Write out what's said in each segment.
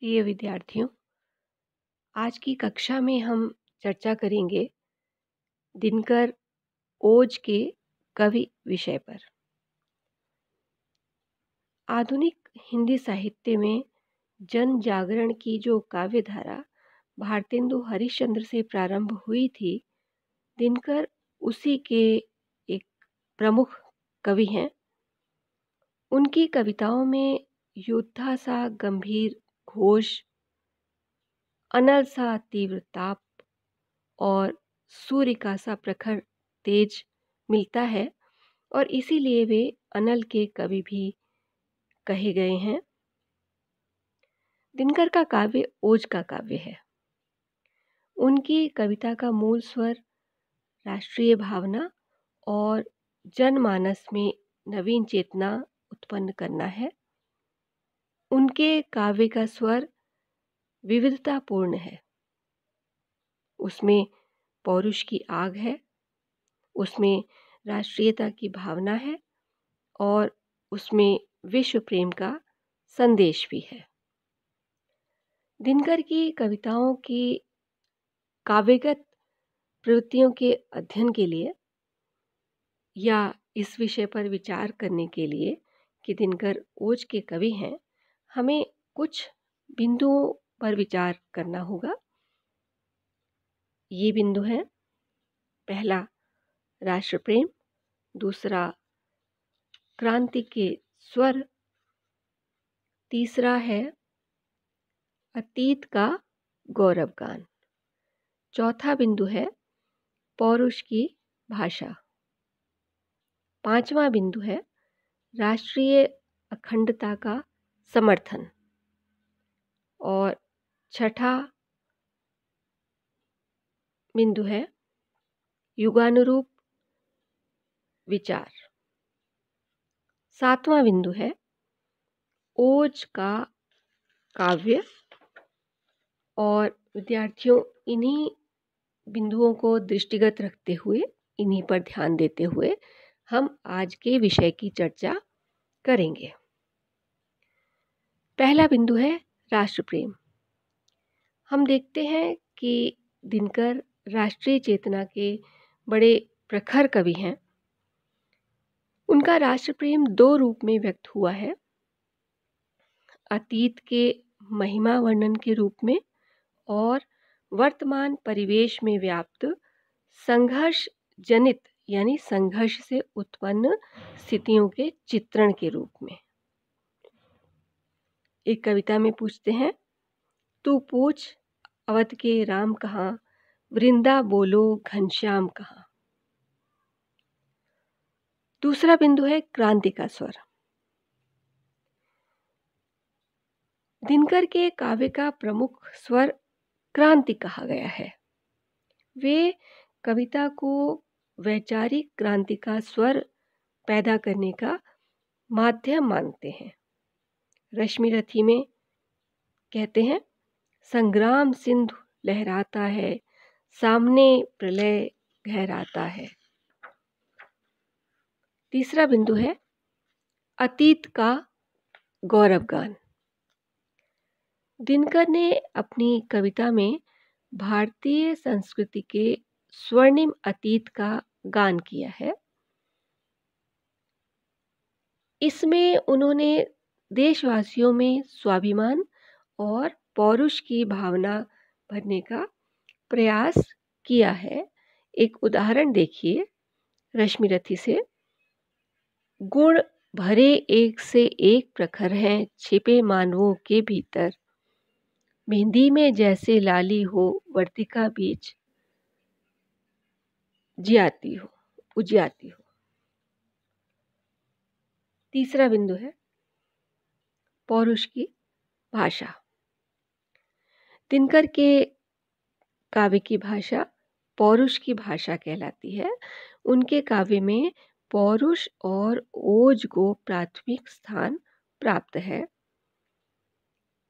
प्रिय विद्यार्थियों, आज की कक्षा में हम चर्चा करेंगे दिनकर ओज के कवि विषय पर। आधुनिक हिंदी साहित्य में जन जागरण की जो काव्य धारा भारतेंदु हरिश्चंद्र से प्रारंभ हुई थी, दिनकर उसी के एक प्रमुख कवि हैं। उनकी कविताओं में योद्धा सा गंभीर घोष, अनल सा तीव्र ताप और सूर्य का सा प्रखर तेज मिलता है और इसीलिए वे अनल के कवि भी कहे गए हैं। दिनकर का काव्य ओज का काव्य है। उनकी कविता का मूल स्वर राष्ट्रीय भावना और जनमानस में नवीन चेतना उत्पन्न करना है। उनके काव्य का स्वर विविधतापूर्ण है। उसमें पौरुष की आग है, उसमें राष्ट्रीयता की भावना है और उसमें विश्व प्रेम का संदेश भी है। दिनकर की कविताओं की काव्यगत प्रवृत्तियों के अध्ययन के लिए या इस विषय पर विचार करने के लिए कि दिनकर ओज के कवि हैं, हमें कुछ बिंदुओं पर विचार करना होगा। ये बिंदु हैं: पहला, राष्ट्र प्रेम; दूसरा, क्रांति के स्वर; तीसरा है अतीत का गौरवगान; चौथा बिंदु है पौरुष की भाषा; पांचवा बिंदु है राष्ट्रीय अखंडता का समर्थन और छठा बिंदु है युगानुरूप विचार। सातवां बिंदु है ओज का काव्य। और विद्यार्थियों, इन्हीं बिंदुओं को दृष्टिगत रखते हुए, इन्हीं पर ध्यान देते हुए हम आज के विषय की चर्चा करेंगे। पहला बिंदु है राष्ट्र प्रेम। हम देखते हैं कि दिनकर राष्ट्रीय चेतना के बड़े प्रखर कवि हैं। उनका राष्ट्र प्रेम दो रूप में व्यक्त हुआ है: अतीत के महिमा वर्णन के रूप में और वर्तमान परिवेश में व्याप्त संघर्ष जनित यानी संघर्ष से उत्पन्न स्थितियों के चित्रण के रूप में। एक कविता में पूछते हैं, तू पूछ अवध के राम कहाँ, वृंदा बोलो घनश्याम कहाँ। दूसरा बिंदु है क्रांति का स्वर। दिनकर के काव्य का प्रमुख स्वर क्रांति कहा गया है। वे कविता को वैचारिक क्रांति का स्वर पैदा करने का माध्यम मानते हैं। रश्मिरथी में कहते हैं, संग्राम सिंधु लहराता है, सामने प्रलय गहराता है। तीसरा बिंदु है अतीत का गौरवगान। दिनकर ने अपनी कविता में भारतीय संस्कृति के स्वर्णिम अतीत का गान किया है। इसमें उन्होंने देशवासियों में स्वाभिमान और पौरुष की भावना भरने का प्रयास किया है। एक उदाहरण देखिए रश्मिरथी से, गुण भरे एक से एक प्रखर हैं छिपे मानवों के भीतर, मेहंदी में जैसे लाली हो वर्तिका बीच जियाती हो उजियाती हो। तीसरा बिंदु है पौरुष की भाषा। दिनकर के काव्य की भाषा पौरुष की भाषा कहलाती है। उनके काव्य में पौरुष और ओज को प्राथमिक स्थान प्राप्त है।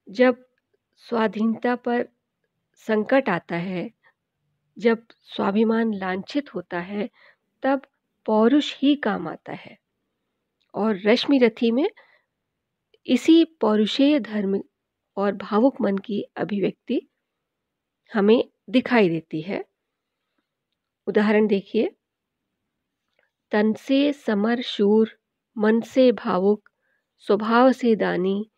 जब स्वाधीनता पर संकट आता है, जब स्वाभिमान लांछित होता है, तब पौरुष ही काम आता है। और रश्मिरथी में इसी पौरुषेय धर्म और भावुक मन की अभिव्यक्ति हमें दिखाई देती है। उदाहरण देखिए, तन से समर शूर, मन से भावुक, स्वभाव से दानी,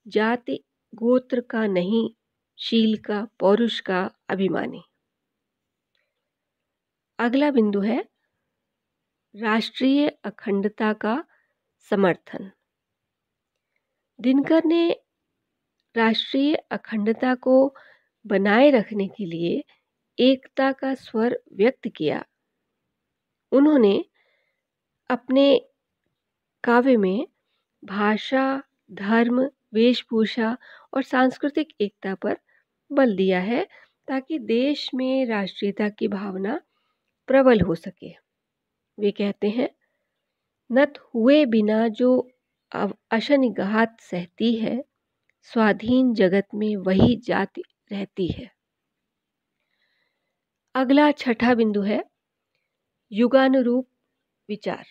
जाति गोत्र का नहीं, शील का पौरुष का अभिमानी। अगला बिंदु है राष्ट्रीय अखंडता का समर्थन। दिनकर ने राष्ट्रीय अखंडता को बनाए रखने के लिए एकता का स्वर व्यक्त किया। उन्होंने अपने काव्य में भाषा, धर्म, वेशभूषा और सांस्कृतिक एकता पर बल दिया है ताकि देश में राष्ट्रीयता की भावना प्रबल हो सके। वे कहते हैं, नत हुए बिना जो अशनिघात सहती है, स्वाधीन जगत में वही जाति रहती है। अगला छठा बिंदु है युगानुरूप विचार।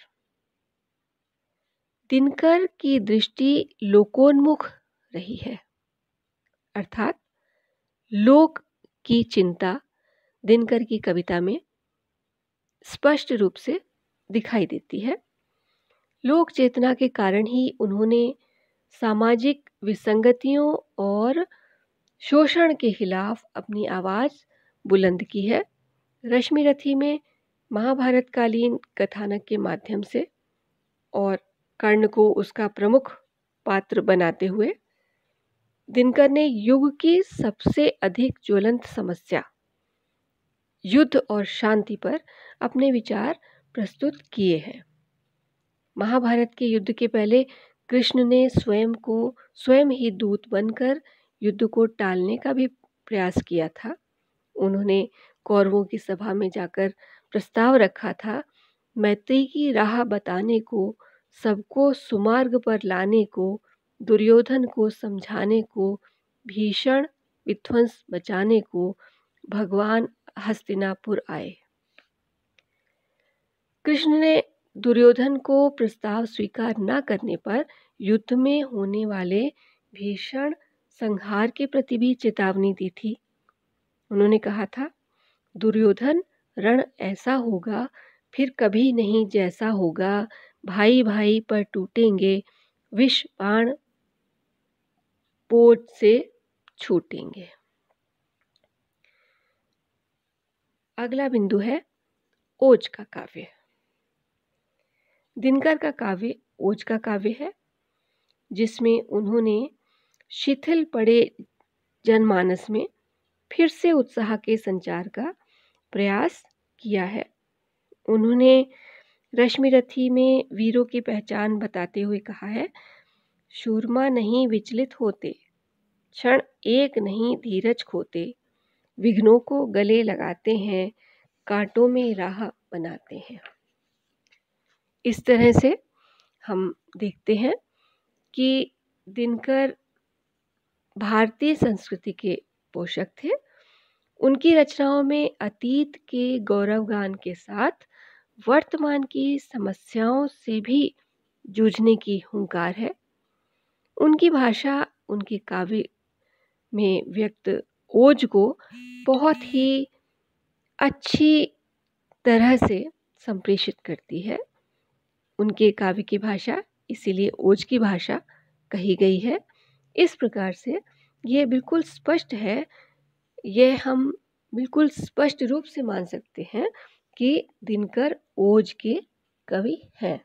दिनकर की दृष्टि लोकोन्मुख रही है, अर्थात लोक की चिंता दिनकर की कविता में स्पष्ट रूप से दिखाई देती है। लोक चेतना के कारण ही उन्होंने सामाजिक विसंगतियों और शोषण के खिलाफ अपनी आवाज़ बुलंद की है। रश्मिरथी में महाभारत कालीन कथानक के माध्यम से और कर्ण को उसका प्रमुख पात्र बनाते हुए दिनकर ने युग की सबसे अधिक ज्वलंत समस्या युद्ध और शांति पर अपने विचार प्रस्तुत किए हैं। महाभारत के युद्ध के पहले कृष्ण ने स्वयं ही दूत बनकर युद्ध को टालने का भी प्रयास किया था। उन्होंने कौरवों की सभा में जाकर प्रस्ताव रखा था, मैत्री की राह बताने को, सबको सुमार्ग पर लाने को, दुर्योधन को समझाने को, भीषण विध्वंस बचाने को भगवान हस्तिनापुर आए। कृष्ण ने दुर्योधन को प्रस्ताव स्वीकार न करने पर युद्ध में होने वाले भीषण संहार के प्रति भी चेतावनी दी थी। उन्होंने कहा था, दुर्योधन रण ऐसा होगा फिर कभी नहीं जैसा होगा, भाई भाई पर टूटेंगे, विष बाण पोज से छूटेंगे। अगला बिंदु है ओज का काव्य। दिनकर का काव्य ओज का काव्य है, जिसमें उन्होंने शिथिल पड़े जनमानस में फिर से उत्साह के संचार का प्रयास किया है। उन्होंने रश्मिरथी में वीरों की पहचान बताते हुए कहा है, शूरमा नहीं विचलित होते, क्षण एक नहीं धीरज खोते, विघ्नों को गले लगाते हैं, कांटों में राह बनाते हैं। इस तरह से हम देखते हैं कि दिनकर भारतीय संस्कृति के पोषक थे। उनकी रचनाओं में अतीत के गौरवगान के साथ वर्तमान की समस्याओं से भी जूझने की हुंकार है। उनकी भाषा उनके काव्य में व्यक्त ओज को बहुत ही अच्छी तरह से संप्रेषित करती है। उनके काव्य की भाषा इसीलिए ओज की भाषा कही गई है। इस प्रकार से ये बिल्कुल स्पष्ट है, यह हम बिल्कुल स्पष्ट रूप से मान सकते हैं कि दिनकर ओज के कवि हैं।